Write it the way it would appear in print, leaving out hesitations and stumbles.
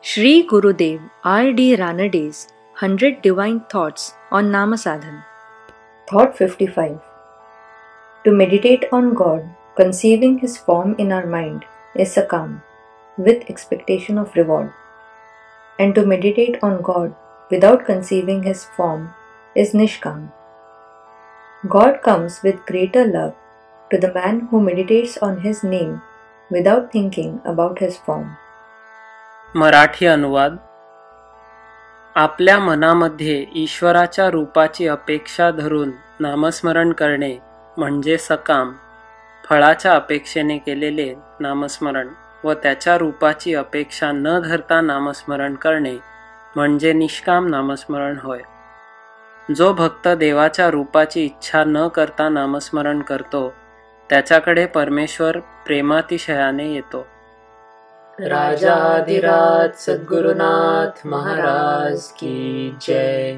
Shri Gurudev R.D. Ranede's 100 Divine Thoughts on Namasadhan. Thought 55. To meditate on God, conceiving His form in our mind, is sakam, with expectation of reward. And to meditate on God without conceiving His form is nishkam. God comes with greater love to the man who meditates on His name without thinking about His form. Marathi अनुवाद. आपल्या मनामध्ये ईश्वराच्या रूपाची अपेक्षा धरून नामस्मरण करणे म्हणजे सकाम. फळाच्या अपेक्षेने केलेले नामस्मरण व त्याच्या रूपाची अपेक्षा न धरता नामस्मरण करणे म्हणजे निष्काम नामस्मरण होय. जो भक्त देवाच्या रूपाची इच्छा न करता नामस्मरण करतो त्याच्याकडे परमेश्वर प्रेमातिशयाने येतो. राजाधिराज सद्गुरुनाथ महाराज की जय.